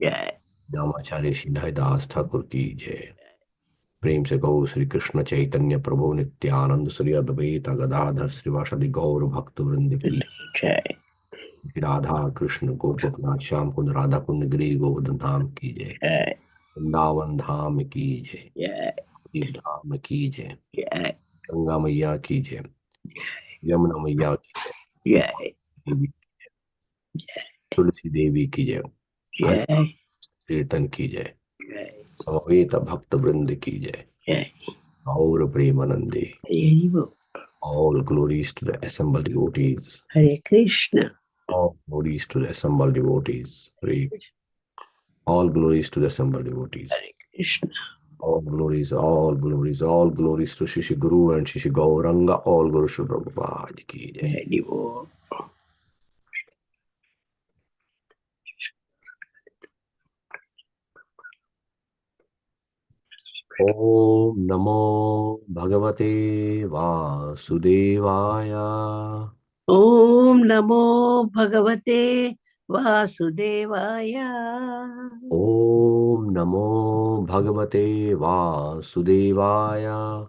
जय। रामाचार्य श्री दास ठाकुर की जय। प्रेम से कहो श्री कृष्ण चैतन्य प्रभु नित्यानंद श्री अद्वैत गदाधर श्रीवासदि गौर भक्त वृंद की जय। श्री राधा कृष्ण गोपनाथ श्याम कुंद राधा कुंद गिरी गोवर्धन धाम की जय। जय। वृंदावन धाम की जय। जय। शिव धाम की जय। जय। गंगा मैया की जय। यमुना मैया की जय। जय। देवी तुलसी देवी की जय। हरि जय। कीर्तन की जय। जय। समवेत भक्त वृंद की जय। जय। और प्रेमानंदे। हरि बोल। All glories to the assembled devotees. Hare Krishna. All glories to the assembled devotees. Hare. All glories to the assembled devotees. Hare Krishna. All glories to Shishi Guru and Shishi Gauranga. All Guru Shri Prabhupada ki jai. Hari बोल। Om Namo Bhagavate Vasudevaya. ओम नमो भगवते वासुदेवाय। Om Namo Bhagavate Vasudevaya.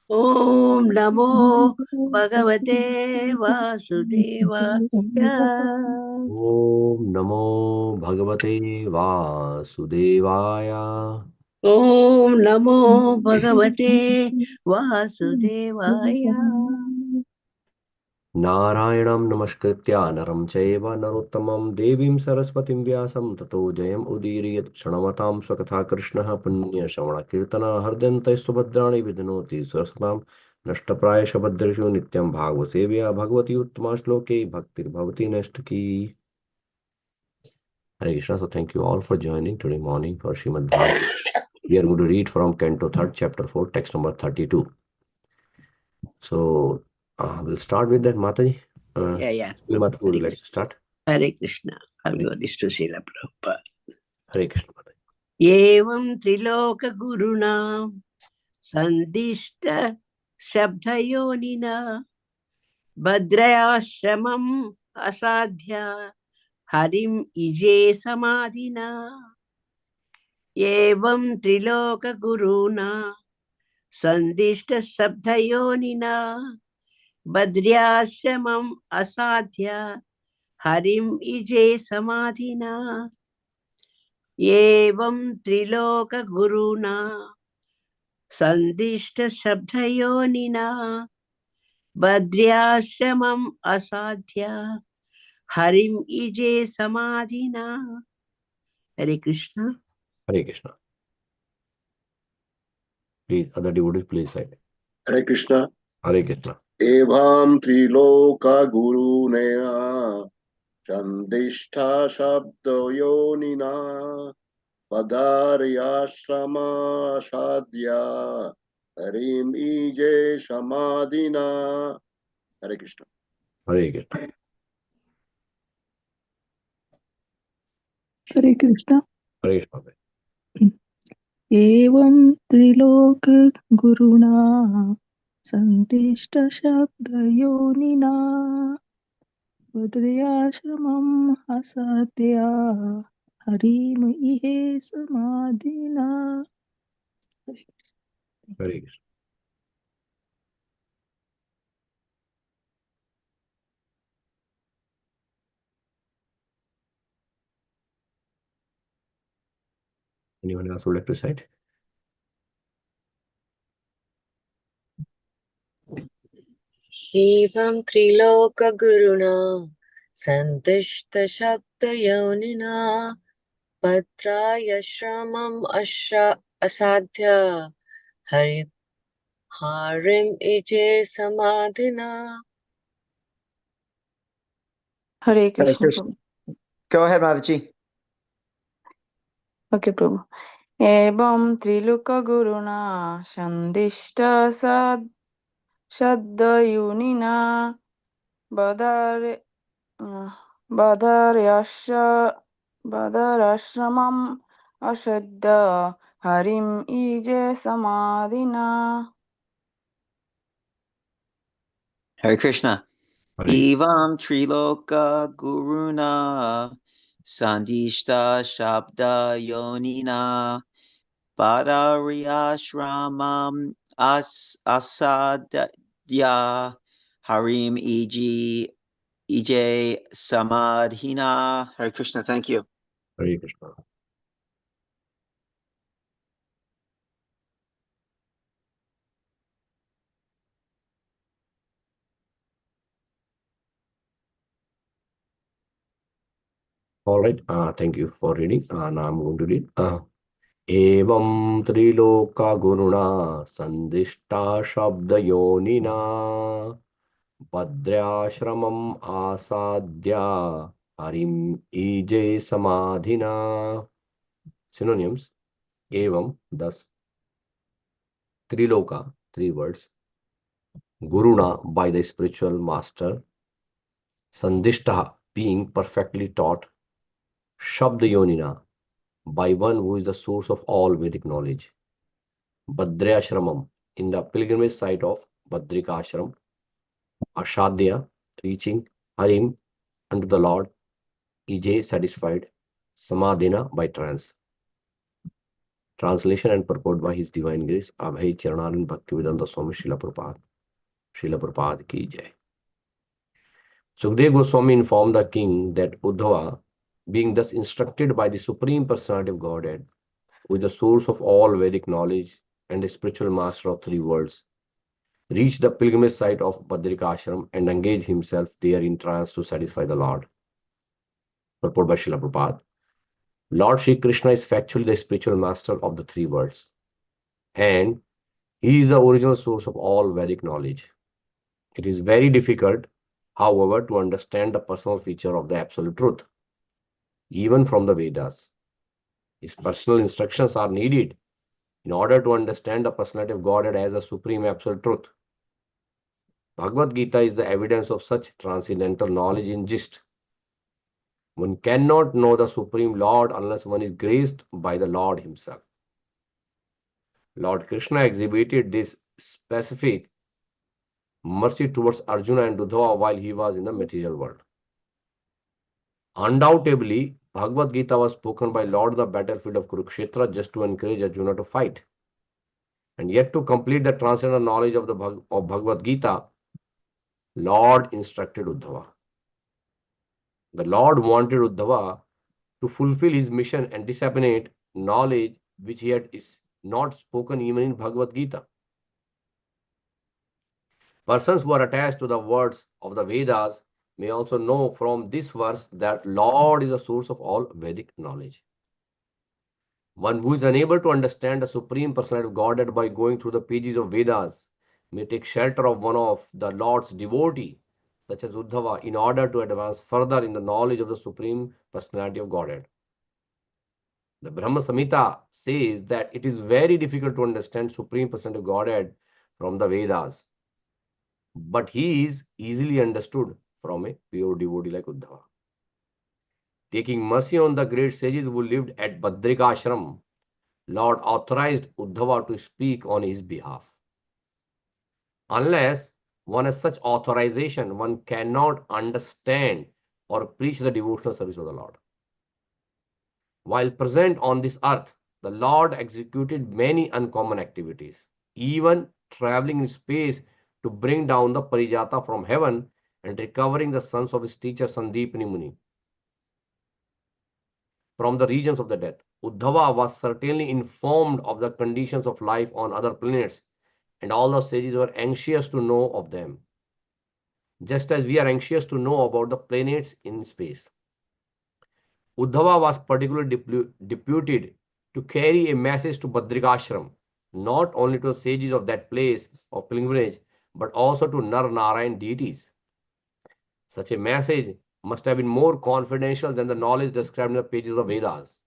ओम नमो भगवते वासुदेवाय। ओम नमो भगवते वासुदेवाय। ओम नमो भगवते वासुदेवाय। नारायणं नमस्कृत्य नरं चैव नरोत्तमं देवीं सरस्वतीं व्यासं ततो जयम् उदीरयेत् क्षणमतां स्वकथा कृष्णः पुण्यश्रवणकीर्तना हर्दन्ते सुभद्राणि विधनोति स्वस्तां नष्टप्रायश भद्रेषु नित्यं भागवसेव्या भगवती उत्तमा श्लोके भक्तिर्भवति नष्टकी। Hare Krishna. So thank you all for joining today morning for Srimad Bhagavatam. We are going to read from Canto 3rd, Chapter 4, text number 32. So we'll start with that, Mataji. या Mataji, would Hare you like to start? Hare Krishna. Hare, अभिवदिष्टु शील Prabhupada. Hare Krishna, Mataji. एवं त्रिलोक गुरुणा संदिष्ट शब्दयोनिना भद्रयाश्रमम् असाध्य हरिम इजे समाधिना। एवं त्रिलोक गुरुना संदिष्ट शब्दयोनिना भद्र्याश्रमम् असाध्य हरिम इजे समाधिना। एवं त्रिलोक गुरुना संदिष्ट शब्दयोनिना भद्र्याश्रमम् असाध्य हरिम इजे समाधिना। हरे Krishna. Hare Krishna. Please, other devotees, please say. Hare Krishna. Hare Krishna. एवं त्रिलोक गुरुनेना चंदिष्ठा शब्द योनिना पदार्याश्रमासाद्या हरिम ईजे समाधिना। हरे कृष्ण। Hare Krishna. हरे कृष्ण। Hare Krishna. एवं त्रिलोक गुरुणा संदिष्ट शब्दयोनिना बद्र्याश्रमम् आसाद्य हरिम इहे समाधिना। Hare Krishna. Anyone else would like to cite? एवं त्रिलोकगुरुणा सन्तुष्टशब्दयोनिना भद्राय असाध्य हरिम् इजे समाधिना। Hare Hare Krishna Krishna. Prabhu. Go ahead, Mataji. Okay, Prabhu. एवं त्रिलोकगुरुणा सन्दिष्ट शब्दयुनिना बदर बदराश्रमम् अशद्ध हरिम् EJ समाधिना। Hare Krishna. Hare. Evam Triloka Guruna Sandishta Shabda Yonina Padariashramam Asadya Harim EJ Samadhina. Hare Krishna, thank you. Hare Krishna. All right. Thank you for reading. Now I'm going to read. Evam triloka guruna sandishta shabda yonina Bhadrashramam asadya harim ije samadhina. Synonyms. Evam, thus. Triloka, three words. Guruna, by the spiritual master. Sandishta, being perfectly taught. Shabda yonina, by one who is the source of all Vedic knowledge. Bhadrashramam, in the pilgrimage site of Badrikashram. Ashadya, reaching. Harim, unto the Lord. Ij, satisfied. Samadhina, by trance. Translation and purport by His Divine Grace, Abhay Charanaran Bhaktivedanta Swami Srila Prabhupada. Srila Prabhupada ki jai. Sukdev Goswami informed the king that Uddhava, being thus instructed by the Supreme Personality of Godhead, who is the source of all Vedic knowledge and the spiritual master of three worlds, reached the pilgrimage site of Badrikashram and engaged himself there in trance to satisfy the Lord. Purport by Srila Prabhupada. Lord Sri Krishna is factually the spiritual master of the three worlds, and He is the original source of all Vedic knowledge. It is very difficult, however, to understand the personal feature of the absolute truth, even from the Vedas. His personal instructions are needed in order to understand the personality of Godhead as a supreme absolute truth. Bhagavad Gita is the evidence of such transcendental knowledge in gist. One cannot know the Supreme Lord unless one is graced by the Lord Himself. Lord Krishna exhibited this specific mercy towards Arjuna and Uddhava while he was in the material world. Undoubtedly, Bhagavad Gita was spoken by Lord on the battlefield of Kurukshetra just to encourage Arjuna to fight. And yet to complete the transcendental knowledge of Bhagavad Gita, Lord instructed Uddhava. The Lord wanted Uddhava to fulfill his mission and disseminate knowledge which he had not spoken even in Bhagavad Gita. Persons who are attached to the words of the Vedas may also know from this verse that Lord is the source of all Vedic knowledge. One who is unable to understand the Supreme Personality of Godhead by going through the pages of Vedas may take shelter of one of the Lord's devotee, such as Uddhava, in order to advance further in the knowledge of the Supreme Personality of Godhead. The Brahma Samhita says that it is very difficult to understand Supreme Personality of Godhead from the Vedas, but he is easily understood from a pure devotee like Uddhava. Taking mercy on the great sages who lived at Badrikashram, Lord authorized Uddhava to speak on his behalf. Unless one has such authorization, one cannot understand or preach the devotional service of the Lord. While present on this earth, the Lord executed many uncommon activities, even traveling in space to bring down the Parijata from heaven and recovering the sons of his teacher Sandeepani Muni from the regions of the death. Uddhava was certainly informed of the conditions of life on other planets, and all the sages were anxious to know of them, just as we are anxious to know about the planets in space. Uddhava was particularly deputed to carry a message to Badrikashram, not only to the sages of that place of pilgrimage, but also to Nar Narayan deities. Such a message must have been more confidential than the knowledge described in the pages of Vedas.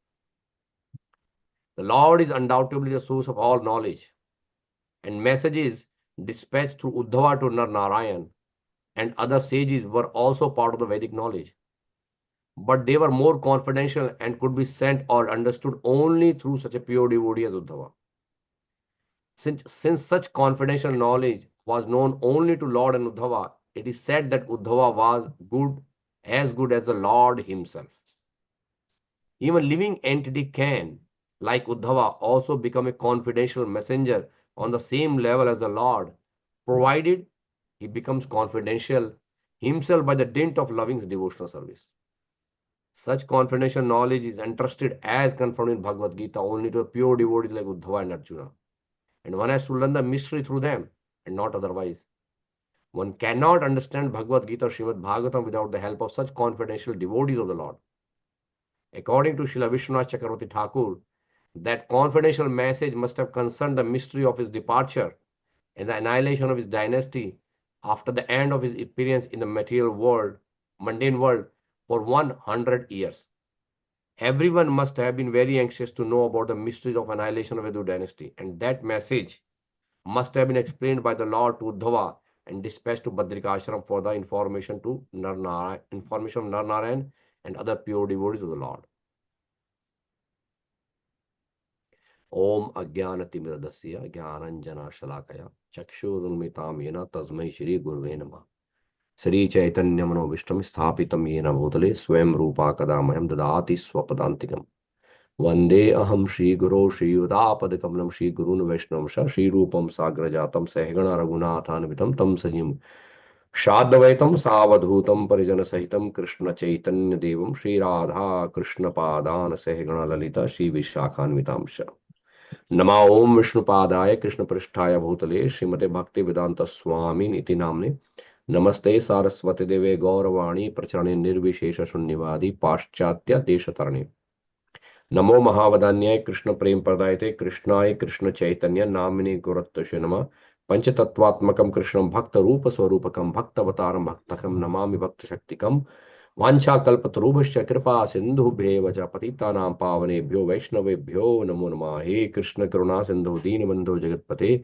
The Lord is undoubtedly the source of all knowledge, and messages dispatched through Uddhava to Nar Narayan and other sages were also part of the Vedic knowledge. But they were more confidential and could be sent or understood only through such a pure devotee as Uddhava. Since such confidential knowledge was known only to Lord and Uddhava, it is said that Uddhava was good as the Lord himself. Even living entity can, like Uddhava, also become a confidential messenger on the same level as the Lord, provided he becomes confidential himself by the dint of loving devotional service. Such confidential knowledge is entrusted as confirmed in Bhagavad Gita only to pure devotees like Uddhava and Arjuna. And one has to learn the mystery through them and not otherwise. One cannot understand Bhagavad Gita or Srimad Bhagavatam without the help of such confidential devotees of the Lord. According to Srila Vishwanath Chakravarti Thakur, that confidential message must have concerned the mystery of his departure and the annihilation of his dynasty after the end of his appearance in the material world, mundane world, for 100 years. Everyone must have been very anxious to know about the mysteries of annihilation of Edu dynasty, and that message must have been explained by the Lord to Uddhava and dispatched to Badrikashram for the information of Narnarayan and other pure devotees of the Lord. Om Ajnanatimiradasya Jnananjana Shalakaya Chakshurunmitam Yena Tasmai Shri Gurve Namah Shri Chaitanya Manovishtam Sthapitam Yena Bhutale Swayam Rupa Kadamaham Dadati Swapadantikam Vande Aham Shri Guru Shri Yudapadakamalam Shri Gurun Vaishnavamsha Shri Rupam Sagrajatam Sahagana Raghunathanvitam Tam Sajim Shadvaitam Savadhutam Parijana Sahitam Krishna Chaitanya Devam Shri Radha Krishna Padana Sahagana Lalita Shri Vishakhanvitamsha नमा ओम विष्णुपादाय कृष्ण पृष्ठाय भूतले श्रीमते भक्ति वेदांत स्वामी इति नामने नमस्ते सारस्वती देवे गौरवाणी प्रचरणे निर्विशेष शून्यवादी पाश्चात्य देशतरणे नमो महावदान्याय कृष्ण प्रेम प्रदायते कृष्णाय कृष्ण चैतन्य नामिने गुरुत्तशे नमः पंचतत्वात्मकं कृष्णं भक्त रूप स्वरूपकं भक्तवतारं भक्तकं नमामि भक्त शक्तिकं वाञ्छाकल्पतरुभ्यश्च कृपा सिन्धुभ्येव च पतितानां पावनेभ्यो वैष्णवेभ्यो नमो नमः हे कृष्ण करुणा सिन्धु दीनबन्धो जगत्पते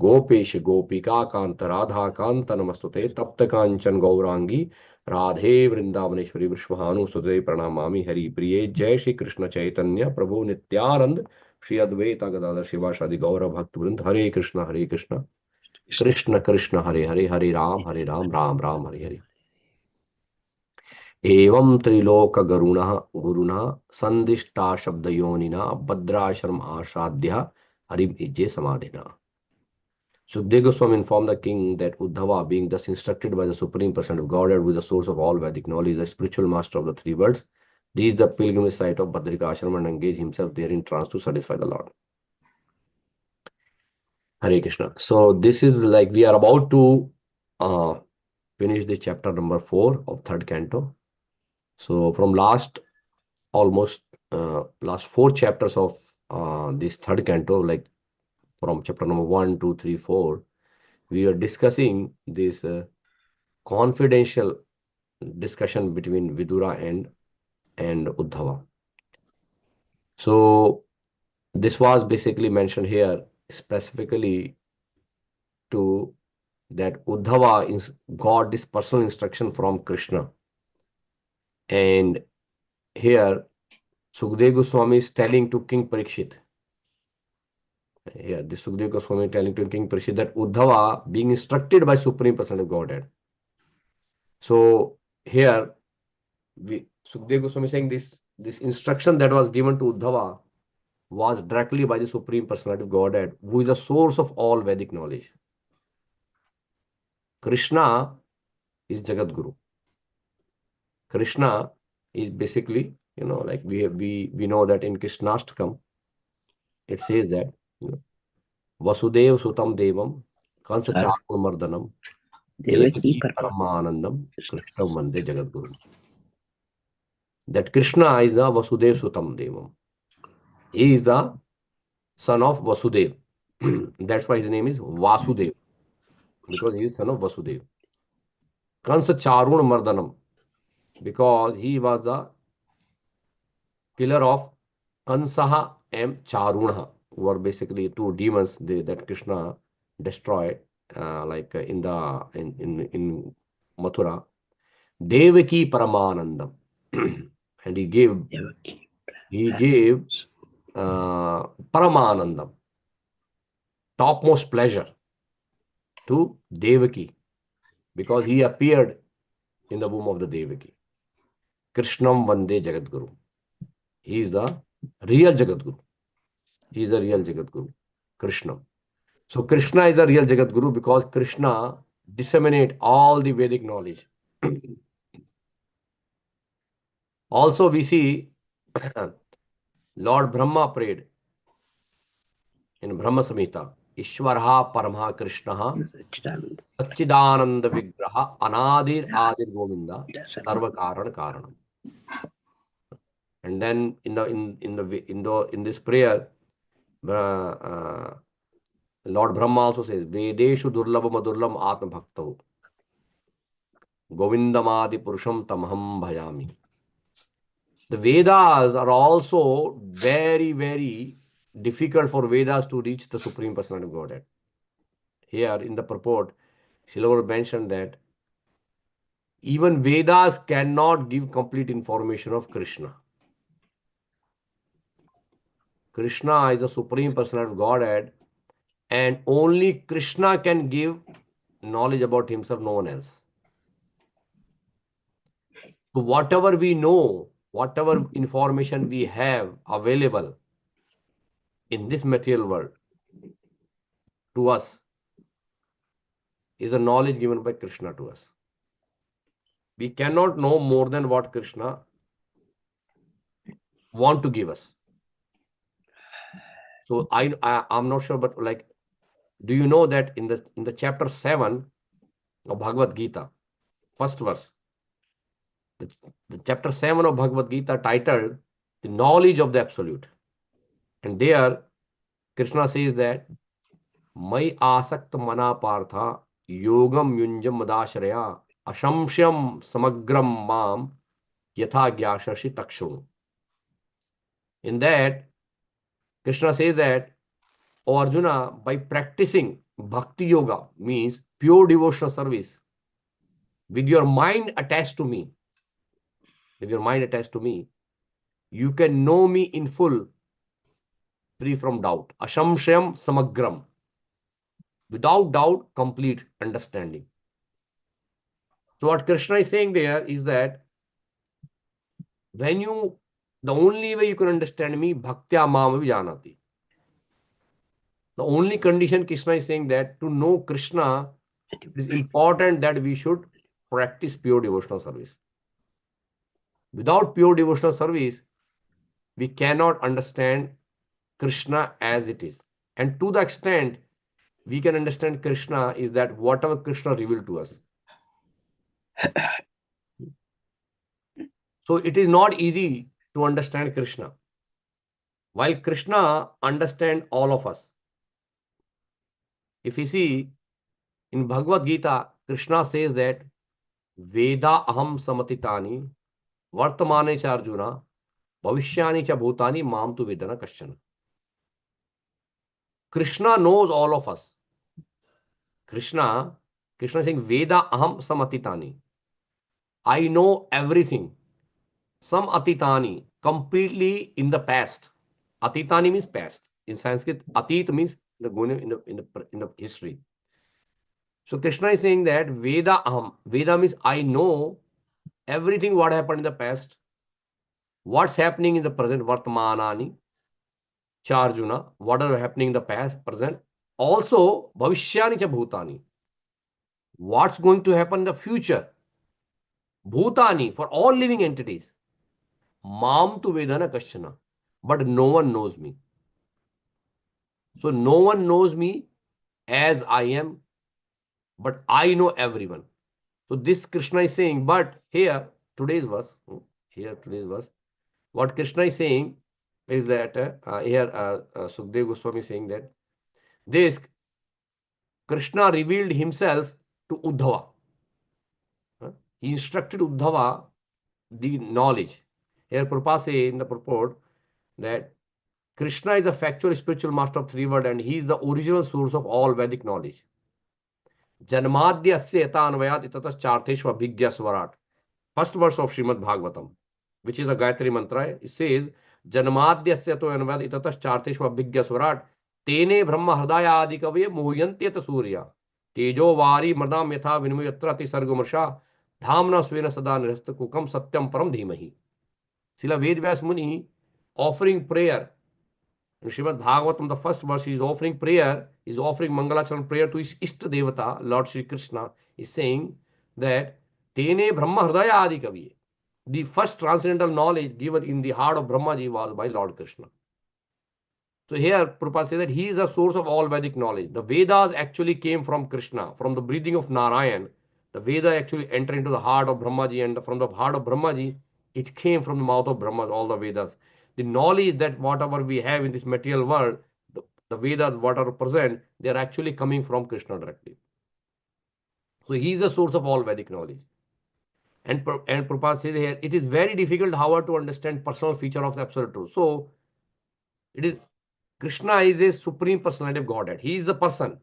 गोपेश गोपिका कांत राधा कांत नमस्तुते तप्त कांचन गौरांगी राधे वृंदावनेश्वरी विश्वभानुसुते प्रणमामि हरि प्रिये जय श्री कृष्ण चैतन्य प्रभु नित्यानंद श्री अद्वैत गदाधर शिवासादि गौर भक्त वृंद हरे कृष्ण कृष्ण कृष्ण हरे हरे हरे राम राम राम हरे हरे एवं त्रिलोक गुरुना संदिष्टा शब्द योनिना भद्राश्रम आसाद्य हरिभिज्जे समाधिना. Sukdev Goswami informed the king that Uddhava, being thus instructed by the Supreme Person of Godhead, who is the source of all Vedic knowledge, the spiritual master of the three worlds, reached the pilgrimage site of Badrikashram and engaged himself there in trance to satisfy the Lord. Hare Krishna. So this is like we are about to finish the chapter number 4 of third canto. So from last 4 chapters of this third canto, like from chapter number 1, 2, 3, 4, we are discussing this confidential discussion between Vidura and Uddhava. So this was basically mentioned here specifically to that Uddhava got this personal instruction from Krishna. And here Sukdev Goswami is telling to King Parikshit. Here, this Sukdev Goswami telling to King Parikshit that Uddhava being instructed by Supreme Person of Godhead. So here, Sukdev Goswami saying this instruction that was given to Uddhava was directly by the Supreme Personality of Godhead, who is the source of all Vedic knowledge. Krishna is Jagat Guru. Krishna is basically, like we know that in Krishnastakam, it says that Vasudev Sutam Devam Kansa Chakul Mardanam Devaki Paramanandam Krishna Vande Jagat Guru. That Krishna is a Vasudev Sutam Devam. He is the son of Vasudev. That's why his name is Vasudev, because he is son of Vasudev. Kansa Charun Mardanam, because he was the killer of Kansaha and Charuna, who were basically two demons that Krishna destroyed, in Mathura. Devaki Paramanandam, and he gave Paramanandam, topmost pleasure, to Devaki, because he appeared in the womb of the Devaki. Krishnam Vande Jagat Guru. He is the real Jagat Guru. He is the real Jagat Guru, Krishna. So Krishna is the real Jagat Guru because Krishna disseminate all the Vedic knowledge. Also, we see Lord Brahma prayed in Brahma Samhita, Ishwaraha Paramaha Krishnaha Satchidananda. Satchidananda Vigraha Anadir Adir Govinda Sarva Karana Karanam. And then in this prayer, Lord Brahma also says, Vedeshu Durlabha Madurlam Atma Bhaktau Govindamadi Purusham Tamham Bhayami. The Vedas are also very, very difficult for Vedas to reach the Supreme Personality of Godhead. Here in the purport, Srila mentioned that even Vedas cannot give complete information of Krishna. Krishna is the Supreme Personality of Godhead, and only Krishna can give knowledge about himself, no one else. So whatever we know, whatever information we have available in this material world to us is the knowledge given by Krishna to us. We cannot know more than what Krishna want to give us. So I'm not sure, but like, do you know that in the chapter 7 of Bhagavad Gita, first verse, the chapter 7 of Bhagavad Gita titled The Knowledge of the Absolute. And there Krishna says that Mai asakt mana partha yogam yunjam madashraya ashamshyam samagram mam yatha gyashashi takshunu. In that, Krishna says that, O Arjuna, by practicing bhakti yoga, means pure devotional service, with your mind attached to me, you can know me in full, free from doubt. Ashamshayam samagram. Without doubt, complete understanding. So what Krishna is saying there is that the only way you can understand me, bhaktya mam vijanati. The only condition Krishna is saying that to know Krishna, it is important that we should practice pure devotional service. Without pure devotional service, we cannot understand Krishna as it is. And to the extent we can understand Krishna is that whatever Krishna revealed to us. So it is not easy to understand Krishna. While Krishna understands all of us. If you see in Bhagavad Gita, Krishna says that Veda aham samatitani vartamane cha Arjuna bhavishyani cha bhutani mam tu vedana kaschana. Krishna knows all of us. Krishna is saying Veda aham samatitani. I know everything. Some atitani, completely in the past. Atitani means past. In Sanskrit, atit means in the history. So Krishna is saying that Veda aham. Veda means I know everything what happened in the past, what's happening in the present, vartamanani, charjuna, what are happening in the past, present. Also, bhavishyani cha bhutani. What's going to happen in the future? Bhutani, for all living entities. Mam tu vedana kashana. But no one knows me. So no one knows me as I am, but I know everyone. So this Krishna is saying, but here, today's verse, what Krishna is saying is that, Sukdev Goswami is saying that, this Krishna revealed himself to Uddhava. He instructed Uddhava the knowledge. Here Prabhupada say in the purport that Krishna is the factual spiritual master of three worlds and he is the original source of all Vedic knowledge. Janmadhyasya yata anvayat itataschartheshva bhigya swarat. First verse of Srimad Bhagavatam, which is a Gayatri mantra. It says, Janmadhyasya to anvayat itataschartheshva bhigya swarat. Tene brahma hridaya adi kavye muhyantyata surya. Tejo vari mrdam yatha vinmuyatra ati sargumarsha. Dhamna svena sada nirasta kukam satyam param dhimahi. Srila Ved Vyas Muni offering prayer. In Srimad Bhagavatam, the first verse, he is offering prayer, is offering Mangalacharan prayer to his Ishta Devata, Lord Sri Krishna, is saying that Tene Brahma Hridaya Adi Kavi. The first transcendental knowledge given in the heart of Brahmaji was by Lord Krishna. So here Prabhupada says that he is the source of all Vedic knowledge. The Vedas actually came from Krishna, from the breathing of Narayan. The Veda actually entered into the heart of Brahmaji, and from the heart of Brahmaji, it came from the mouth of Brahma, all the Vedas. The knowledge that whatever we have in this material world, the Vedas, what are present, they are actually coming from Krishna directly. So he is the source of all Vedic knowledge. And Prabhupada says here, it is very difficult, however, to understand personal feature of the absolute truth. So it is Krishna is a supreme personality of Godhead. He is the person.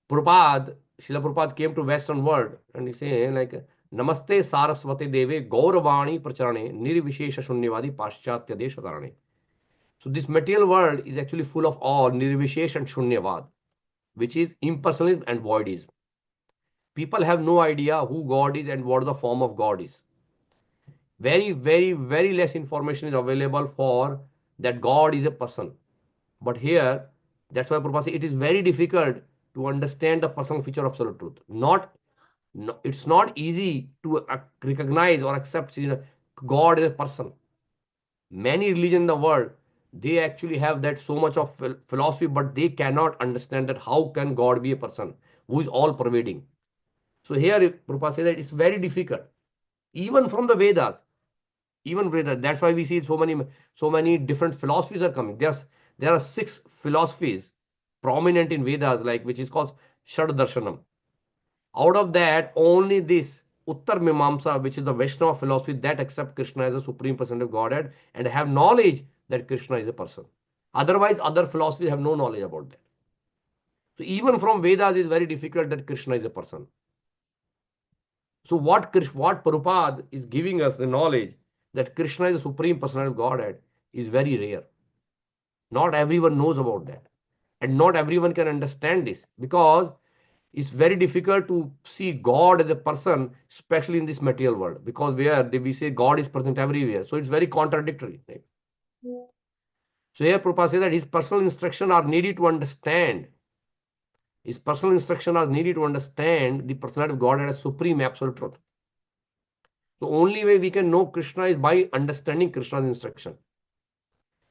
Prabhupada, Srila Prabhupada came to Western world and he say like Namaste Saraswati Deve Gauravani Pracharane Nirvishesha Shunyavadi Paschatya Deshakarane. So this material world is actually full of all Nirvishesh and Shunyavad, which is impersonalism and voidism. People have no idea who God is and what the form of God is. Very, very, very less information is available for that God is a person. But here, that's why Prabhupada says it is very difficult to understand the personal feature of absolute truth. It's not easy to recognize or accept God as a person. Many religions in the world, they actually have that so much of philosophy, but they cannot understand that how can God be a person who is all pervading. So here Prabhupada says that it's very difficult. Even from the Vedas, that's why we see so many different philosophies are coming. There are 6 philosophies prominent in Vedas, like which is called Shad Darshanam. Out of that, only this Uttar Mimamsa, which is the Vaishnava philosophy, that accept Krishna as a supreme person of Godhead and have knowledge that Krishna is a person. Otherwise, other philosophies have no knowledge about that. So even from Vedas, it is very difficult that Krishna is a person. So what Prabhupada is giving us the knowledge that Krishna is the supreme personality of Godhead is very rare. Not everyone knows about that. And not everyone can understand this because it's very difficult to see God as a person, especially in this material world, because we say God is present everywhere. So it's very contradictory. Right? So here Prabhupada says that his personal instructions are needed to understand. His personal instructions are needed to understand the personality of God as supreme absolute truth. The only way we can know Krishna is by understanding Krishna's instruction.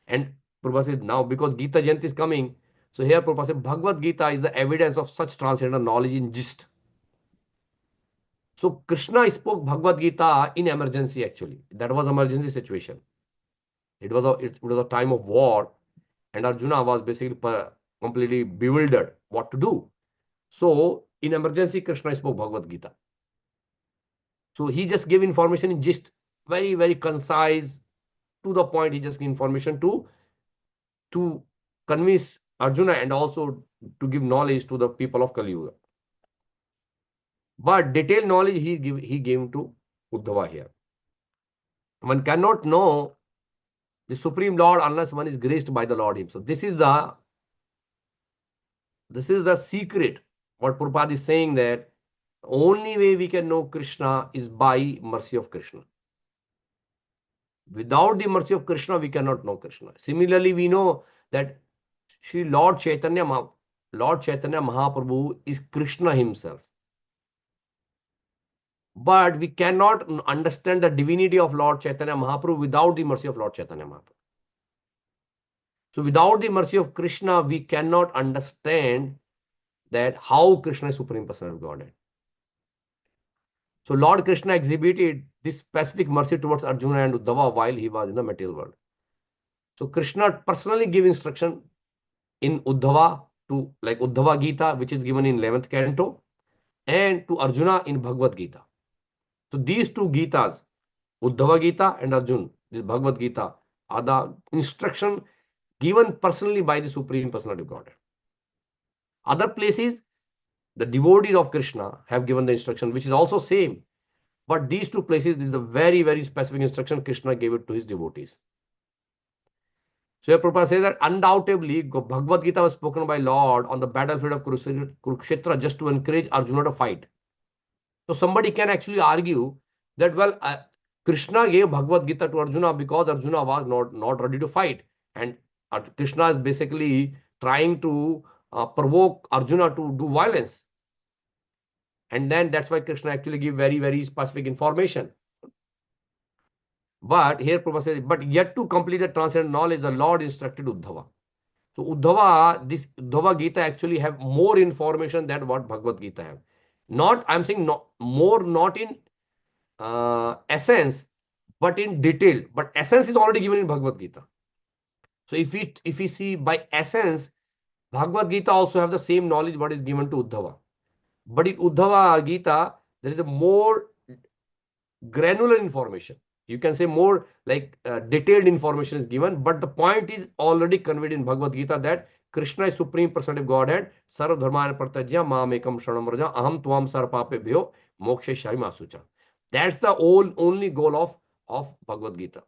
And Prabhupada says now, because Gita Jayanti is coming, so here Prabhupada says Bhagavad Gita is the evidence of such transcendental knowledge in gist. So Krishna spoke Bhagavad Gita in emergency actually. That was emergency situation. It was a time of war and Arjuna was basically completely bewildered what to do. So in emergency, Krishna spoke Bhagavad Gita. So he just gave information in gist, very, very concise, to the point. He just gave information to convince Arjuna and also to give knowledge to the people of Kali Yuga. But detailed knowledge he gave to Uddhava here. One cannot know the Supreme Lord unless one is graced by the Lord himself. This is the secret. What Prabhupada is saying, that only way we can know Krishna is by mercy of Krishna. Without the mercy of Krishna, we cannot know Krishna. Similarly, we know that Sri Lord Chaitanya Mahaprabhu is Krishna himself. But we cannot understand the divinity of Lord Chaitanya Mahaprabhu without the mercy of Lord Chaitanya Mahaprabhu. So without the mercy of Krishna, we cannot understand that how Krishna is Supreme Personality of Godhead. So Lord Krishna exhibited this specific mercy towards Arjuna and Uddhava while he was in the material world. So Krishna personally gave instruction in Uddhava to like Uddhava Gita, which is given in 11th canto, and to Arjuna in Bhagavad Gita. So these two Gitas, Uddhava Gita and Arjuna, this Bhagavad Gita, are the instruction given personally by the Supreme Personality of Godhead. Other places, the devotees of Krishna have given the instruction, which is also same. But these two places, this is a very, very specific instruction Krishna gave it to his devotees. So here Prabhupada says that undoubtedly Bhagavad Gita was spoken by Lord on the battlefield of Kurukshetra just to encourage Arjuna to fight. So somebody can actually argue that, well, Krishna gave Bhagavad Gita to Arjuna because Arjuna was not ready to fight. And Krishna is basically trying to provoke Arjuna to do violence. And then that's why Krishna actually give very, very specific information. But here Prabhupada says, but yet to complete the transcendent knowledge, the Lord instructed Uddhava. So this Uddhava Gita actually have more information than what Bhagavad Gita have. Not, I'm saying not in essence, but in detail. But essence is already given in Bhagavad Gita. So if we see by essence, Bhagavad Gita also have the same knowledge what is given to Uddhava. But in Uddhava Gita, there is a more granular information. You can say more like detailed information is given, but the point is already conveyed in Bhagavad Gita that Krishna is Supreme Personality of Godhead. Sarva dharmana pratyajya mam ekam sharanam vraja aham tvam sarpapebhyo moksheshyami masucha. That's the only goal of Bhagavad Gita.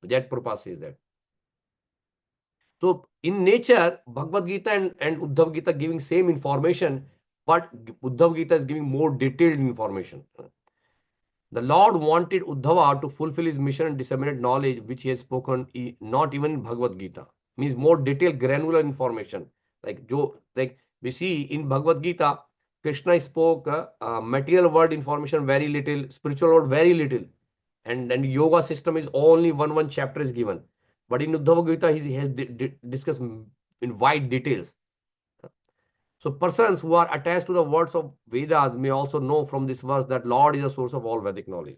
That Prabhupada says that. So in nature, Bhagavad Gita and Uddhav Gita giving same information, but Uddhav Gita is giving more detailed information. The Lord wanted Uddhava to fulfill his mission and disseminate knowledge which he has spoken, not even in Bhagavad Gita. Means more detailed, granular information. Like we see in Bhagavad Gita, Krishna spoke material world information very little, spiritual world very little, and yoga system is only one chapter is given. But in Uddhava Gita, he has discussed in wide details. So persons who are attached to the words of Vedas may also know from this verse that Lord is the source of all Vedic knowledge.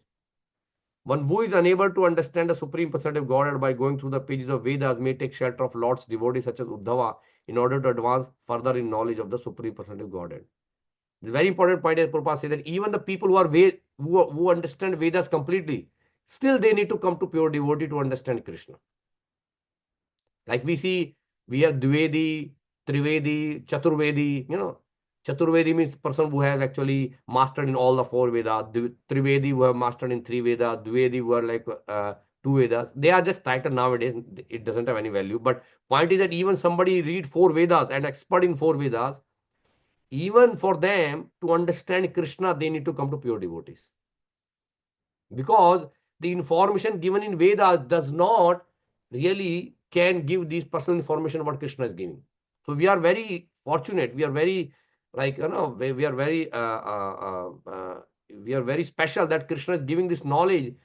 One who is unable to understand the Supreme Personality of Godhead by going through the pages of Vedas may take shelter of Lord's devotees such as Uddhava in order to advance further in knowledge of the Supreme Personality of Godhead. The very important point is Prabhupada says that even the people who understand Vedas completely, still they need to come to pure devotee to understand Krishna. Like we see, we have Dvivedi, Trivedi, Chaturvedi, Chaturvedi means person who have actually mastered in all the four Vedas. Trivedi who have mastered in three Vedas. Dvivedi who are like two Vedas. They are just title nowadays. It doesn't have any value. But point is that even somebody read four Vedas and expert in four Vedas, even for them to understand Krishna, they need to come to pure devotees. Because the information given in Vedas does not really can give this personal information what Krishna is giving. So we are very fortunate. We are very we are very special that Krishna is giving this knowledge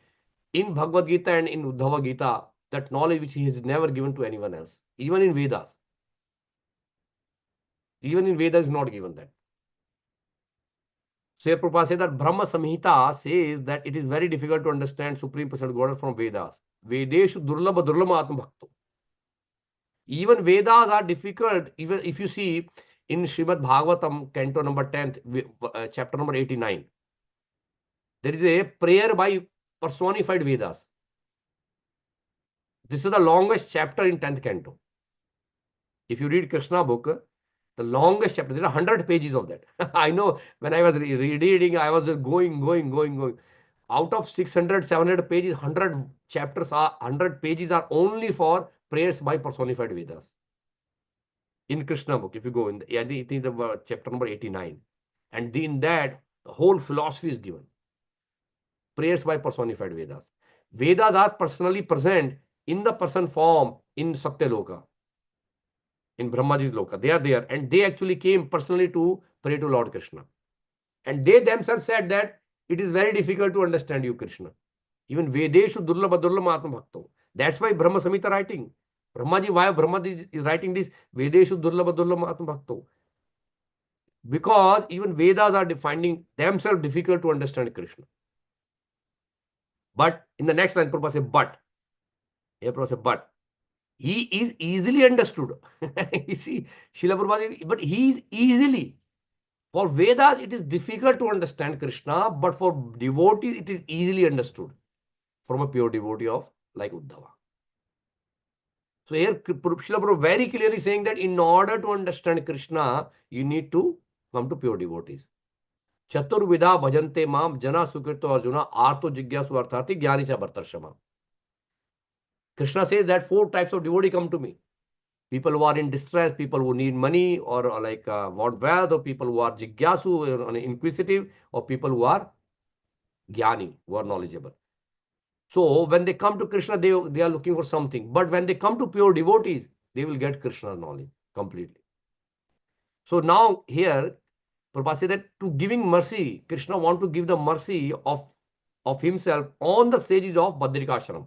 in Bhagavad Gita and in Uddhava Gita, that knowledge which he has never given to anyone else, even in Vedas. Even in Vedas is not given that. So Prabhupada says that Brahma Samhita says that it is very difficult to understand Supreme Personality of Godhead from Vedas. Vedeshu durlabha durlama atma bhakto. Even Vedas are difficult. Even if you see in Srimad Bhagavatam, canto number 10th, chapter number 89, there is a prayer by personified Vedas. This is the longest chapter in 10th canto. If you read Krishna book, the longest chapter, there are 100 pages of that. I know when I was reading, I was just going. Out of 600, 700 pages, 100 pages are only for prayers by personified Vedas. In Krishna book, if you go in, it is the chapter number 89. And in that, the whole philosophy is given. Prayers by personified Vedas. Vedas are personally present in the person form in Satyaloka, in Brahmaji's Loka. They are there and they actually came personally to pray to Lord Krishna. And they themselves said that it is very difficult to understand you, Krishna. Even Vedeshu durlabha durlama atma bhakto. That's why Brahma Samhita writing. Brahmaji, why Brahmaji is writing this? Vedeshu durlabha durlama atma bhakto. Because even Vedas are finding themselves difficult to understand Krishna. But in the next line, Prabhupada says, but. Here Prabhupada says, but. He is easily understood. You see, Srila Prabhupada, but he is easily. For Vedas, it is difficult to understand Krishna, but for devotees, it is easily understood from a pure devotee of like Uddhava. So here, Srila Prabhupada very clearly saying that in order to understand Krishna, you need to come to pure devotees. Chaturvida bhajante mam jana sukrito arjuna arto jigyasu arthati jnani cha bhartarshama. Krishna says that 4 types of devotee come to me. People who are in distress, people who need money or like want wealth, or people who are jigyasu, inquisitive, or people who are jnani, who are knowledgeable. So when they come to Krishna, they are looking for something. But when they come to pure devotees, they will get Krishna's knowledge completely. So now here, Prabhupada said that to giving mercy, Krishna want to give the mercy of himself on the sages of Badrikashram.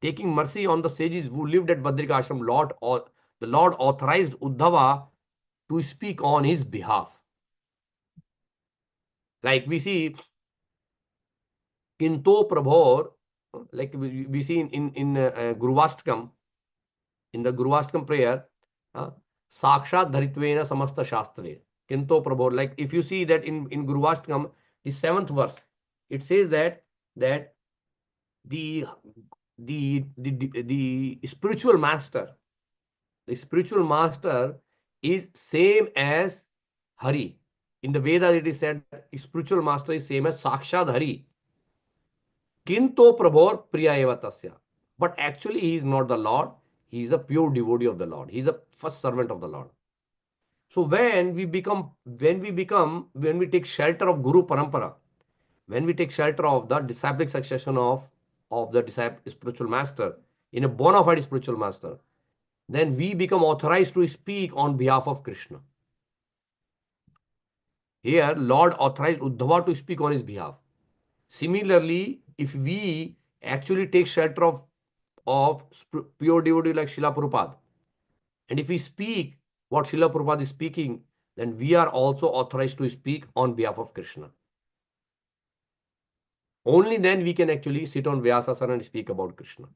Taking mercy on the sages who lived at Badrikashram, the Lord authorized Uddhava to speak on his behalf. Like we see Kinto Prabhor, like we see in Guruvastakam, in the Guruvastakam prayer, Sakshat Dharitvena Samasta Shastre. Kinto Prabhor, like if you see that in Guruvastakam, the 7th verse, it says that the spiritual master, is same as Hari. In the Veda, it is said spiritual master is same as Sakshat Hari. Kinto Prabhor Priya eva tasya. But actually, he is not the Lord. He is a pure devotee of the Lord. He is a first servant of the Lord. So when we take shelter of Guru Parampara, when we take shelter of the disciplic succession of the spiritual master, in a bona fide spiritual master, then we become authorized to speak on behalf of Krishna. Here, Lord authorized Uddhava to speak on his behalf. Similarly, if we actually take shelter of pure devotee like Srila Prabhupada, and if we speak what Srila Prabhupada is speaking, then we are also authorized to speak on behalf of Krishna. Only then we can actually sit on Vyasasana and speak about Krishna.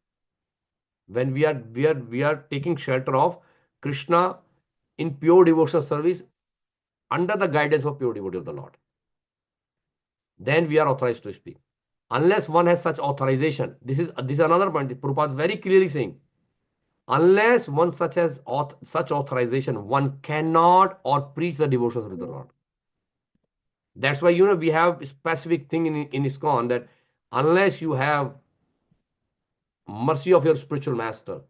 When we are taking shelter of Krishna in pure devotional service under the guidance of pure devotee of the Lord, then we are authorized to speak. Unless one has such authorization, this is another point. Prabhupada is very clearly saying, unless one such authorization, one cannot or preach the devotions of the Lord. That's why we have a specific thing in ISKCON that unless you have mercy of your spiritual master,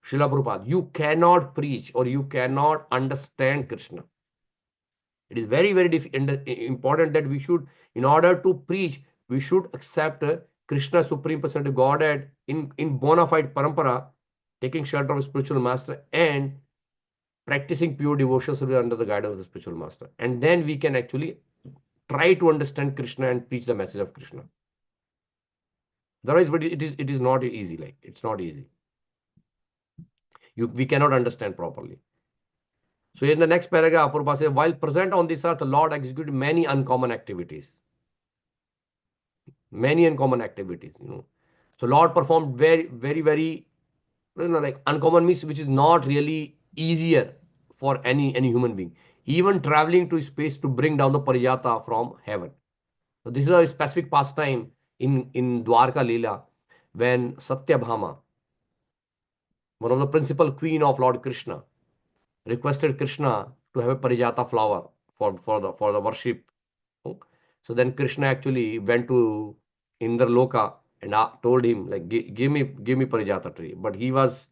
Srila Prabhupada, you cannot preach or you cannot understand Krishna. It is very, very important that we should, in order to preach, we should accept Krishna, Supreme Personality of Godhead, in bona fide parampara, taking shelter of a spiritual master and practicing pure devotion service under the guidance of the spiritual master. And then we can actually try to understand Krishna and preach the message of Krishna. Otherwise, it is not easy. Like it's not easy. We cannot understand properly. So in the next paragraph, Prabhupada says, while present on this earth, the Lord executed many uncommon activities. Many uncommon activities. So Lord performed very, very, very, like uncommon means which is not really easier for any human being. Even traveling to space to bring down the Parijata from heaven. So this is a specific pastime in Dwarka Leela when Satyabhama, one of the principal queen of Lord Krishna, requested Krishna to have a Parijata flower for the worship. So then Krishna actually went to Indra Loka and told him like give me Parijata tree. But he was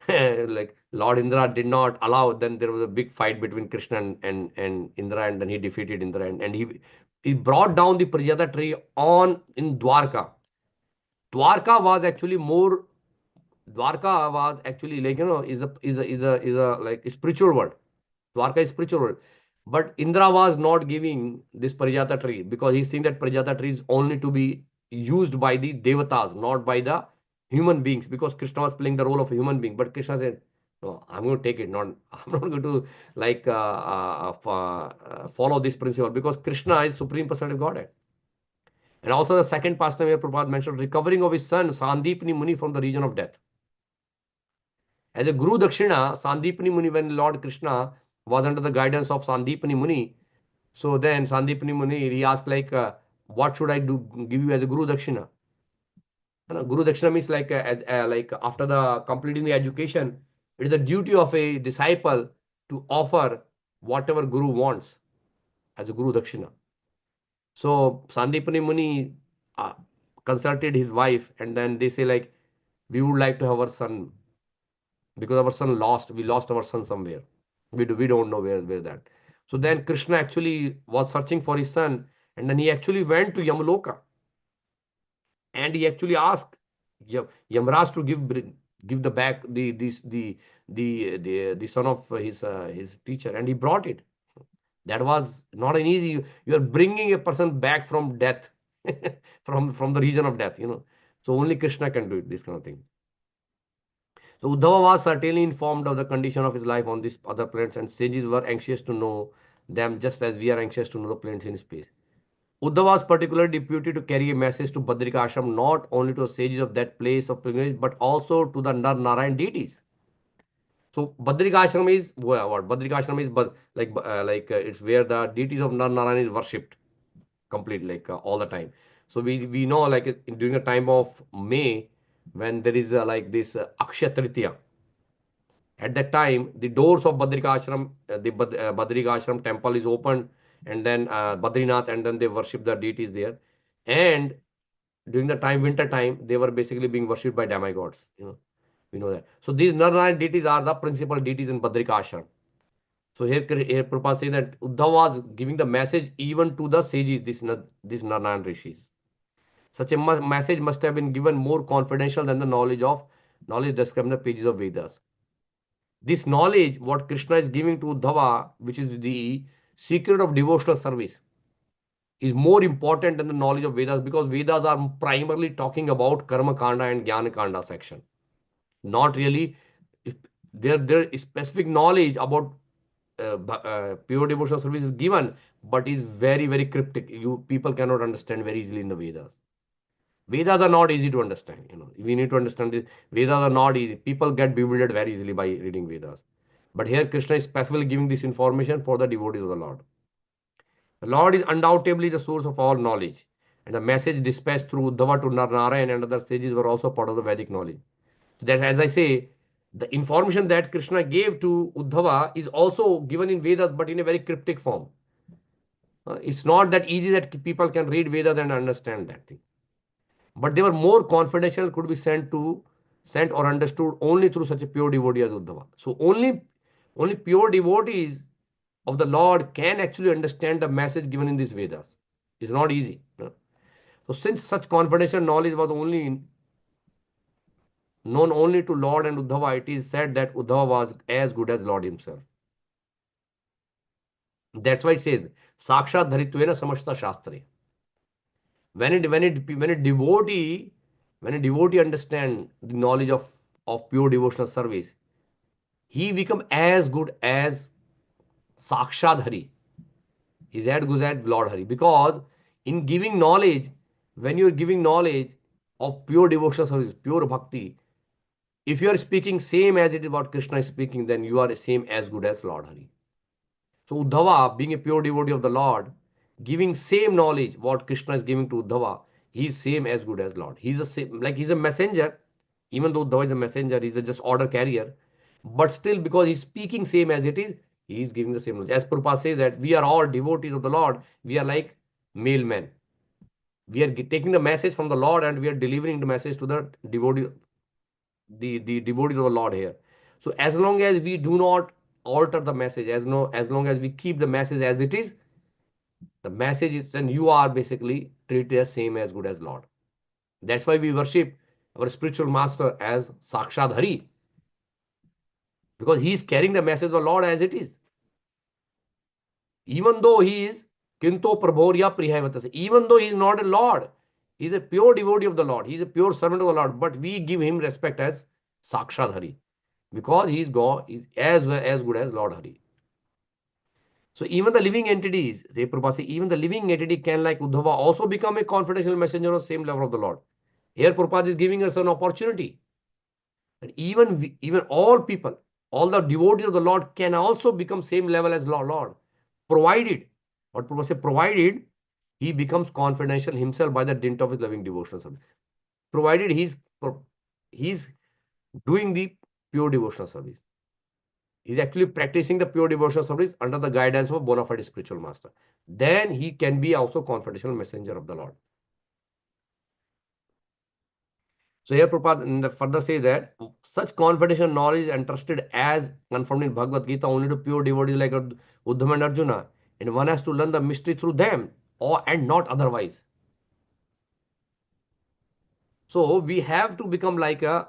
like Lord Indra did not allow. Then there was a big fight between Krishna and Indra, and then he defeated Indra, and he brought down the Parijata tree in Dwarka. Dwarka was actually like is a like a spiritual word. Dwarka is spiritual word. But Indra was not giving this Parijata tree because he's saying that Parijata tree is only to be used by the devatas, not by the human beings, because Krishna was playing the role of a human being. But Krishna said, no, I'm going to take it. I'm not going to like follow this principle because Krishna is Supreme Personality of Godhead. And also the second pastime here Prabhupada mentioned, recovering of his son Sandipani Muni from the region of death. As a Guru Dakshina, Sandipani Muni, when Lord Krishna was under the guidance of Sandipani Muni, so then Sandipani Muni, he asked like, what should I give you as a Guru Dakshina? Guru Dakshina means like, like after the completing the education, it is the duty of a disciple to offer whatever Guru wants as a Guru Dakshina. So Sandipani Muni consulted his wife, and then they say like, we would like to have our son because our son we lost our son somewhere. We don't know where that. So then Krishna actually was searching for his son, and then he actually went to Yamaloka. and he actually asked Yamraj to give the back the son of his teacher, and he brought it. That was not an easy. You are bringing a person back from death, from the region of death. So only Krishna can do it. This kind of thing. So Uddhava was certainly informed of the condition of his life on these other planets, and sages were anxious to know them just as we are anxious to know the planets in space. Uddhava was particularly deputed to carry a message to Badrika Ashram, not only to the sages of that place of pilgrimage, but also to the Nar Narayan deities. So Badrika Ashram is what? Badrika Ashram is it's where the deities of Nar Narayan is worshipped completely, all the time. So we know, like, during the time of May, when there is like this Akshaya Tritiya. At that time, the doors of Badrika Ashram, Badrika Ashram temple is opened, and then Badrinath, and then they worship the deities there. And during the time, winter time, they were basically being worshipped by demigods. We know that. So these Narayana deities are the principal deities in Badrika Ashram. So here Prabhupada say that Uddhava was giving the message even to the sages, these Narayana rishis. Such a message must have been given more confidential than the knowledge described in the pages of Vedas. This knowledge, what Krishna is giving to Uddhava, which is the secret of devotional service, is more important than the knowledge of Vedas, because Vedas are primarily talking about Karma Kanda and Jnana Kanda section. Not really. There is specific knowledge about pure devotional service is given, but is very, very cryptic. People cannot understand very easily in the Vedas. Vedas are not easy to understand. We need to understand this. Vedas are not easy. People get bewildered very easily by reading Vedas. But here Krishna is specifically giving this information for the devotees of the Lord. The Lord is undoubtedly the source of all knowledge, and the message dispatched through Uddhava to Narayan and other sages were also part of the Vedic knowledge. So that, as I say, the information that Krishna gave to Uddhava is also given in Vedas, but in a very cryptic form. It's not that easy that people can read Vedas and understand that thing. But they were more confidential, could be sent or understood only through such a pure devotee as Uddhava. So only pure devotees of the Lord can actually understand the message given in these Vedas. It's not easy. So since such confidential knowledge was only known only to Lord and Uddhava, it is said that Uddhava was as good as Lord himself. That's why it says, Sakshat Dharitvena Samashta Shastre. When a devotee understand the knowledge of pure devotional service, he become as good as Sakshat Hari. He's as good as Lord Hari. Because in giving knowledge, when you're giving knowledge of pure devotional service, pure bhakti, if you are speaking same as it is what Krishna is speaking, then you are the same as good as Lord Hari. So Uddhava, being a pure devotee of the Lord, giving same knowledge what Krishna is giving to Uddhava, he is same as good as Lord. He's a same, like he's a messenger. Even though Uddhava is a messenger, he's a just order carrier. But still, because he's speaking same as it is, he is giving the same knowledge. As Prabhupada says that we are all devotees of the Lord. We are like mailmen. We are taking the message from the Lord and we are delivering the message to the devotee, the devotees of the Lord here. So as long as we do not alter the message, as long as we keep the message as it is, the message is, then you are basically treated as same as good as Lord. That's why we worship our spiritual master as Sakshat Hari, because he is carrying the message of the Lord as it is. Even though he is Kinto Prabhorya Prihavatase, even though he is not a Lord, he is a pure devotee of the Lord, he is a pure servant of the Lord, but we give him respect as Sakshat Hari, because he is God, is as good as Lord Hari. So even the living entities, even the living entity can, like Uddhava, also become a confidential messenger on the same level of the Lord. Here Prabhupada is giving us an opportunity. And even all people, all the devotees of the Lord can also become same level as Lord. Provided, what Prabhupada said, provided he becomes confidential himself by the dint of his loving devotional service. Provided he's doing the pure devotional service. He's actually practicing the pure devotional service under the guidance of a bona fide spiritual master. Then he can be also confidential messenger of the Lord. So here Prabhupada further say that such confidential knowledge is entrusted as confirmed in Bhagavad Gita only to pure devotees like Uddhava and Arjuna, and one has to learn the mystery through them and not otherwise. So we have to become like a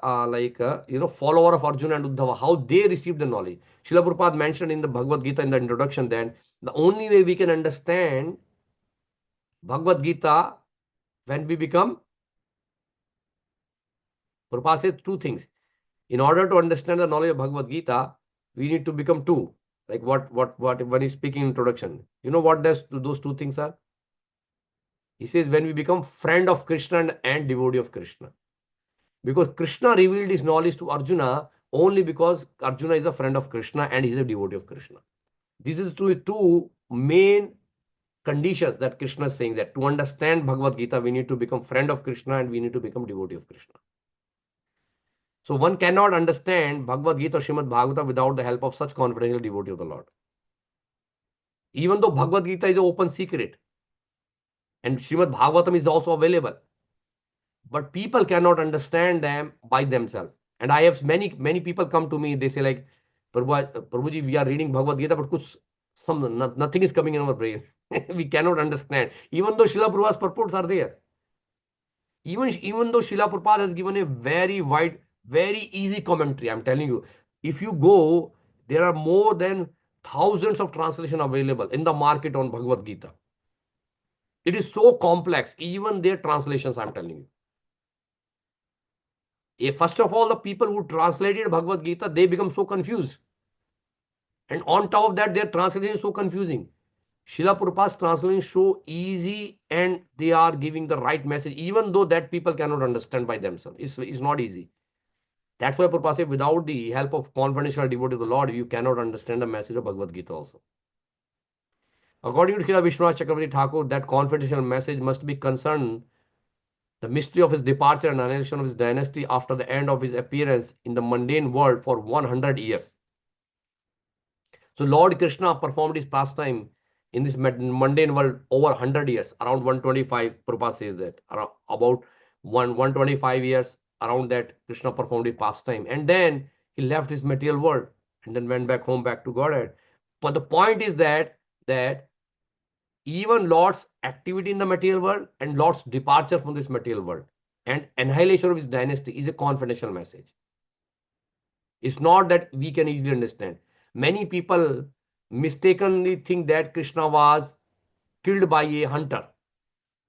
follower of Arjuna and Uddhava, how they received the knowledge. Srila Prabhupada mentioned in the Bhagavad Gita in the introduction that the only way we can understand Bhagavad Gita when we become, Prabhupada said two things. In order to understand the knowledge of Bhagavad Gita, we need to become two. Like what when he's speaking introduction. You know what those two things are? He says when we become friend of Krishna and devotee of Krishna. Because Krishna revealed his knowledge to Arjuna only because Arjuna is a friend of Krishna and he is a devotee of Krishna. These are the two main conditions that Krishna is saying, that to understand Bhagavad Gita, we need to become friend of Krishna and we need to become devotee of Krishna. So one cannot understand Bhagavad Gita or Srimad Bhagavata without the help of such confidential devotee of the Lord. Even though Bhagavad Gita is an open secret and Srimad Bhagavatam is also available, but people cannot understand them by themselves. And I have many people come to me, they say like, Prabhuji, we are reading Bhagavad Gita, but nothing is coming in our brain. We cannot understand. Even though Srila Prabhupada's purports are there. Even though Srila Prabhupada has given a very wide, very easy commentary, I'm telling you, if you go, there are more than thousands of translations available in the market on Bhagavad Gita. It is so complex, even their translations, I'm telling you. First of all, the people who translated Bhagavad Gita, they become so confused. And on top of that, their translation is so confusing. Srila Prabhupada's translation is so easy and they are giving the right message, even though that people cannot understand by themselves. It's not easy. That's why Prabhupada said, without the help of confidential devotee of the Lord, you cannot understand the message of Bhagavad Gita also. According to Srila Vishwanath Chakravarti Thakur, that confidential message must be concerned the mystery of his departure and annihilation of his dynasty after the end of his appearance in the mundane world for 100 years. So Lord Krishna performed his pastime in this mundane world over 100 years, around 125, Prabhupada says that, about 125 years, around that Krishna performed his pastime. And then he left this material world and then went back home, back to Godhead. But the point is that even Lord's activity in the material world and Lord's departure from this material world and annihilation of his dynasty is a confidential message. It's not that we can easily understand. Many people mistakenly think that Krishna was killed by a hunter.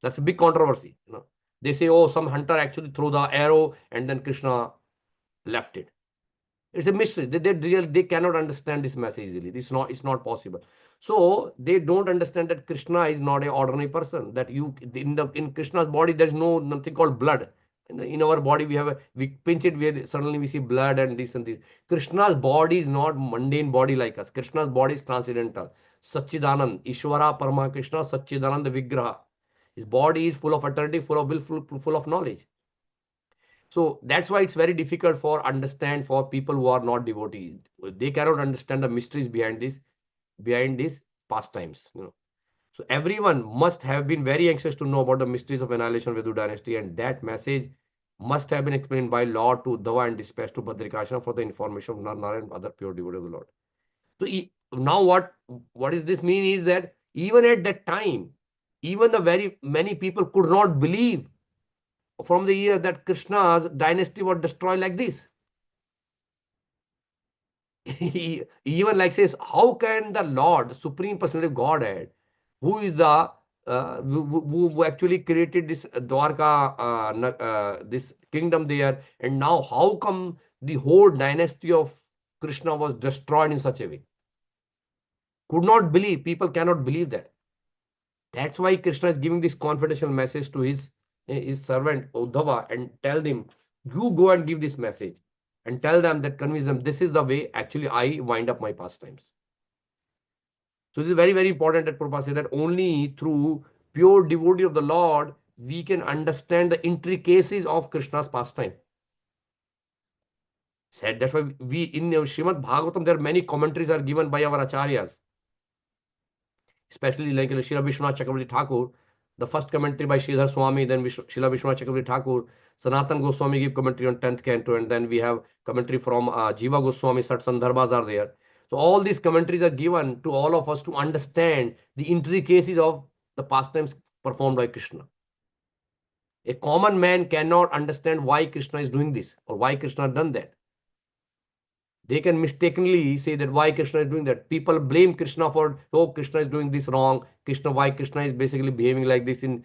That's a big controversy. They say, oh, some hunter actually threw the arrow and then Krishna left it. It's a mystery. They cannot understand this message easily. It's not possible. So they don't understand that Krishna is not an ordinary person. That in Krishna's body there's nothing called blood. In our body we pinch it, suddenly we see blood and this and this. Krishna's body is not mundane body like us. Krishna's body is transcendental. Satchidanand, Ishvara Parama Krishna, Satchidanand Vigraha. His body is full of eternity, full of will, full of knowledge. So that's why it's very difficult for people who are not devotees. They cannot understand the mysteries behind these pastimes. So everyone must have been very anxious to know about the mysteries of annihilation of Vidu dynasty, and that message must have been explained by Lord to Uddhava and dispatched to Badrikashana for the information of Nar and other pure devotees of the Lord. So now what does this mean is that even at that time, even the very many people could not believe from the year that Krishna's dynasty was destroyed like this. Even like says, how can the Lord, the Supreme Personality of Godhead, who is the who actually created this Dwarka, this kingdom there, and now how come the whole dynasty of Krishna was destroyed in such a way? Could not believe. People cannot believe that. That's why Krishna is giving this confidential message to his servant Uddhava and tell them, you go and give this message and tell them that, convince them, this is the way actually I wind up my pastimes. So this is very, very important that Prabhupada said that only through pure devotee of the Lord we can understand the intricacies of Krishna's pastime. Said that's why we in Srimad Bhagavatam there are many commentaries are given by our acharyas, especially like Srila Vishwanath Chakravarti Thakur. The first commentary by Sridhar Swami, then Srila Vishwanath Chakravarti Thakur, Sanatan Goswami give commentary on 10th canto, and then we have commentary from Jiva Goswami, Sat Sandarbhas are there. So all these commentaries are given to all of us to understand the intricacies of the pastimes performed by Krishna. A common man cannot understand why Krishna is doing this or why Krishna has done that. They can mistakenly say that why Krishna is doing that. People blame Krishna for, oh, Krishna is doing this wrong. Why Krishna is basically behaving like this in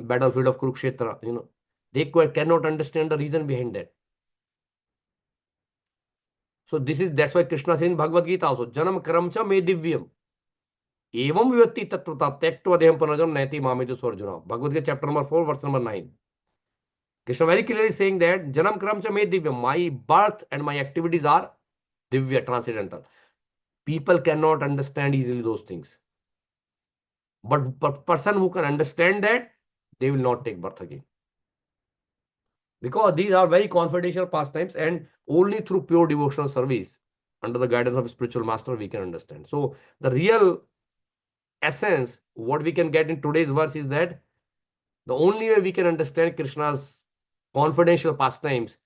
battlefield of Kurukshetra. They cannot understand the reason behind that. So that's why Krishna says in Bhagavad Gita also, Janam Karamcha me divyam. Evam vyatti tattva tektva deham panajam naiti mametu swarjuna. Bhagavad Gita chapter number 4, verse number 9. Krishna very clearly saying that Janam Karamcha me divyam. My birth and my activities are divya, transcendental. People cannot understand easily those things. But person who can understand that, they will not take birth again. Because these are very confidential pastimes, and only through pure devotional service, under the guidance of a spiritual master, we can understand. So the real essence, what we can get in today's verse is that the only way we can understand Krishna's confidential pastimes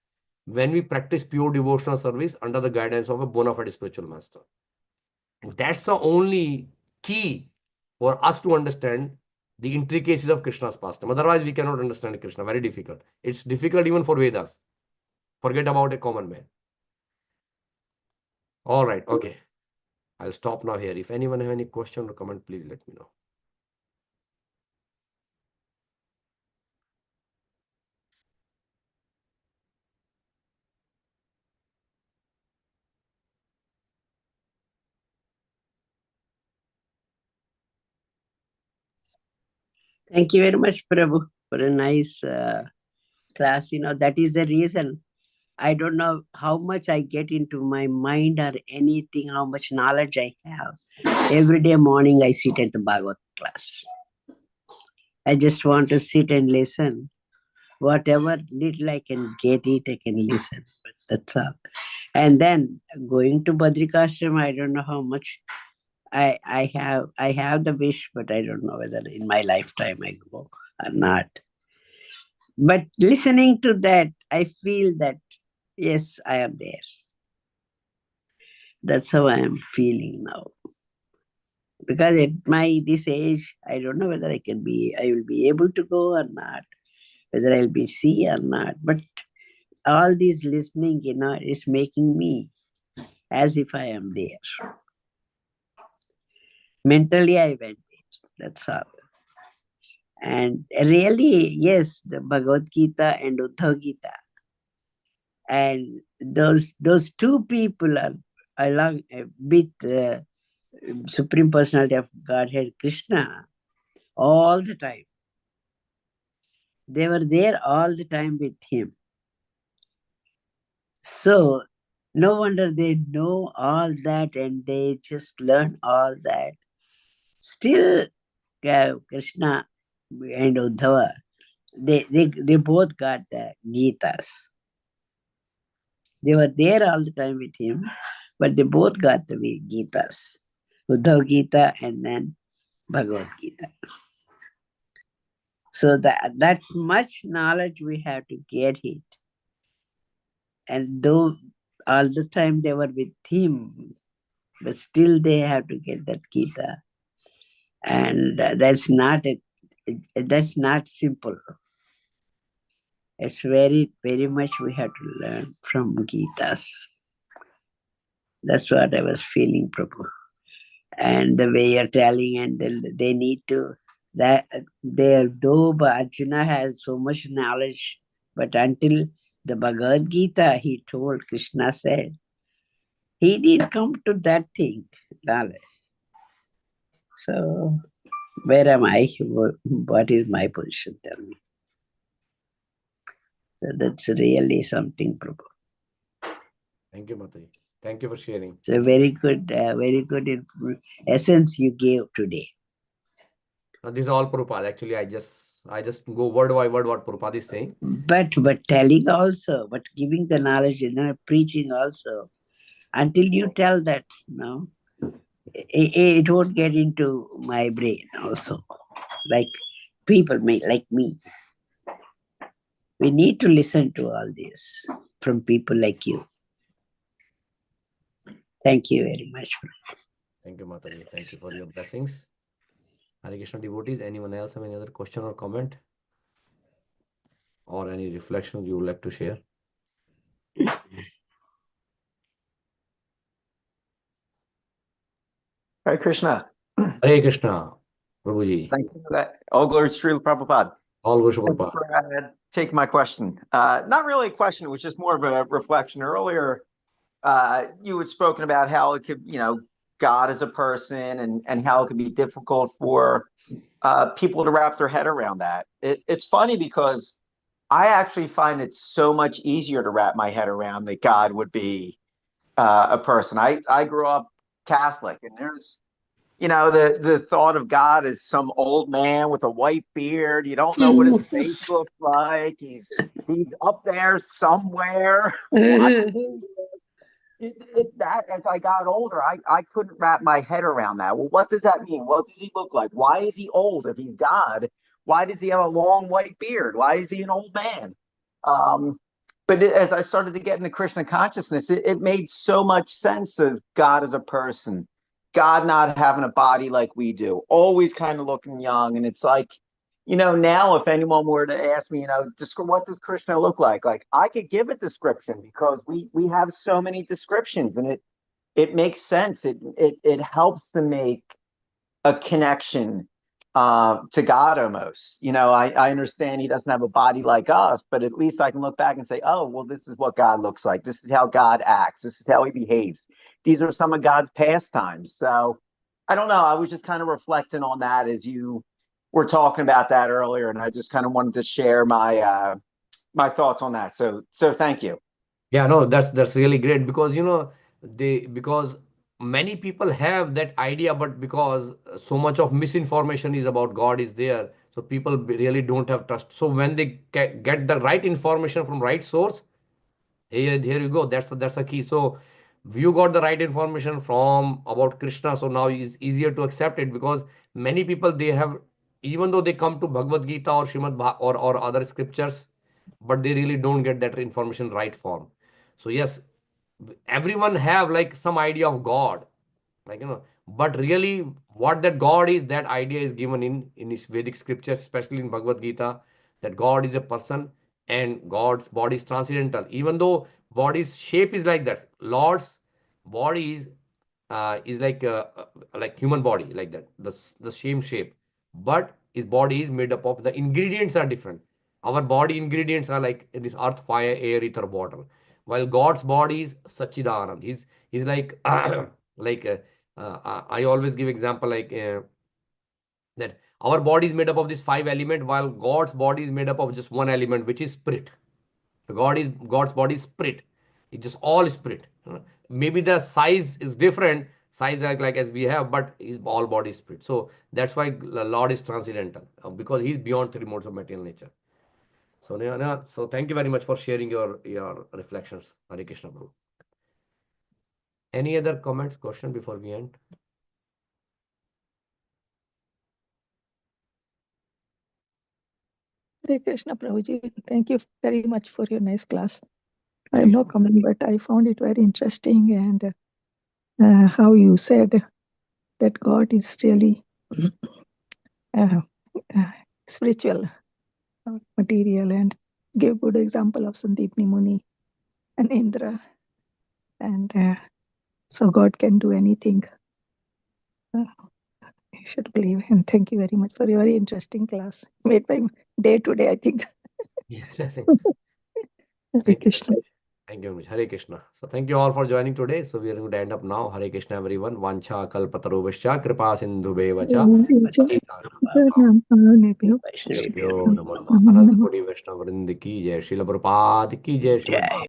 when we practice pure devotional service under the guidance of a bona fide spiritual master. That's the only key for us to understand the intricacies of Krishna's pastime. Otherwise, we cannot understand Krishna. Very difficult. It's difficult even for Vedas. Forget about a common man. All right. Okay. I'll stop now here. If anyone have any question or comment, please let me know. Thank you very much, Prabhu, for a nice class. That is the reason. I don't know how much I get into my mind or anything, how much knowledge I have. Every day morning I sit at the Bhagavad class. I just want to sit and listen. Whatever little I can get it, I can listen. But that's all. And then going to Badrikashram, I don't know how much I have the wish, but I don't know whether in my lifetime I go or not. But listening to that, I feel that, yes, I am there. That's how I am feeling now. Because at this age, I don't know whether I will be able to go or not, whether I'll be see or not. But all this listening, is making me as if I am there. Mentally, I went there. That's all. And really, yes, the Bhagavad Gita and Uddhav Gita. And those two people are along with Supreme Personality of Godhead, Krishna, all the time. They were there all the time with him. So, no wonder they know all that and they just learn all that. Still, Krishna and Uddhava, they both got the Gitas. They were there all the time with him, but they both got the Gitas. Uddhava Gita and then Bhagavad Gita. So that much knowledge we have to get it. And though all the time they were with him, but still they have to get that Gita. And that's not simple. It's very, very much we have to learn from Gitas. That's what I was feeling, Prabhu. And the way you're telling, and they need to, though Arjuna has so much knowledge, but until the Bhagavad Gita, he told, Krishna said, he didn't come to that thing, knowledge. So, where am I? What is my position? Tell me. So that's really something, Prabhu. Thank you, Mataji. Thank you for sharing. It's a very good essence you gave today. Now, this is all Prabhupada. Actually, I just go word by word what Prabhupada is saying. But telling also, but giving the knowledge and preaching also, until you tell that, it won't get into my brain also. Like people like me. We need to listen to all this from people like you. Thank you very much. Thank you, Mataji. Thank you for your blessings. Hare Krishna devotees, anyone else have any other question or comment? or any reflections you would like to share? Hare Krishna. Hare Krishna, Prabhuji. Thank you for that. All glory to Srila Prabhupada. All goes Thank you for taking my question. Not really a question, it was just more of a reflection. Earlier, you had spoken about how it could, God is a person and how it could be difficult for people to wrap their head around that. It's funny because I actually find it so much easier to wrap my head around that God would be a person. I grew up Catholic, and there's the thought of God as some old man with a white beard. You don't know what his face looks like. He's up there somewhere. That as I got older, I couldn't wrap my head around that. Well, what does that mean? What does he look like? Why is he old if he's God? Why does he have a long white beard? Why is he an old man? But as I started to get into Krishna consciousness, it made so much sense of God as a person, God not having a body like we do, always kind of looking young. And it's like, now if anyone were to ask me, what does Krishna look like? Like I could give a description because we have so many descriptions, and it makes sense. It helps to make a connection to God almost. I understand he doesn't have a body like us, but at least I can look back and say, oh, well, this is what God looks like. This is how God acts. This is how he behaves. These are some of God's pastimes. So I don't know. I was just kind of reflecting on that as you were talking about that earlier, and I just kind of wanted to share my my thoughts on that. So thank you. Yeah, no, that's really great because because many people have that idea, but because so much of misinformation is about God is there, so people really don't have trust. So when they get the right information from right source, here you go. That's the key. So you got the right information from about Krishna, so now it's easier to accept it because many people they have, even though they come to Bhagavad Gita or or other scriptures, but they really don't get that information right form. So yes, everyone have like some idea of God, like but really what that God is, that idea is given in his Vedic scriptures, especially in Bhagavad Gita, that God is a person and God's body is transcendental. Even though body's shape is like that, Lord's body is like human body, like that, the same shape, but his body is made up of, the ingredients are different. Our body ingredients are like this earth, fire, air, ether, water, while God's body is Sachidanand. He's like like I always give example like that our body is made up of this five element, while God's body is made up of just one element, which is spirit. God's body is spirit. It's just all spirit. Maybe the size is different, size like as we have, but his all body is spirit. So that's why the Lord is transcendental because he's beyond three modes of material nature. So so thank you very much for sharing your reflections, Hare Krishna Prabhu. Any other comments, question before we end? Hare Krishna, Prabhuji. Thank you very much for your nice class. I have no comment, but I found it very interesting, and how you said that God is really uh, spiritual, not material, and gave good example of Sandeepni Muni and Indra, and so God can do anything. You should believe. And thank you very much for your very interesting class. Made my day today, I think. Yes. Hare Krishna. Thank you very much. Hare Krishna. So thank you all for joining today. So we are going to end up now. Hare Krishna, everyone. Vancha kalpatarubhascha kripa sindhubevacha. Yo Namo Namaha. Anant Koti Vaishnava Vrind ki jai. Srila Prabhupada ki jai. Srila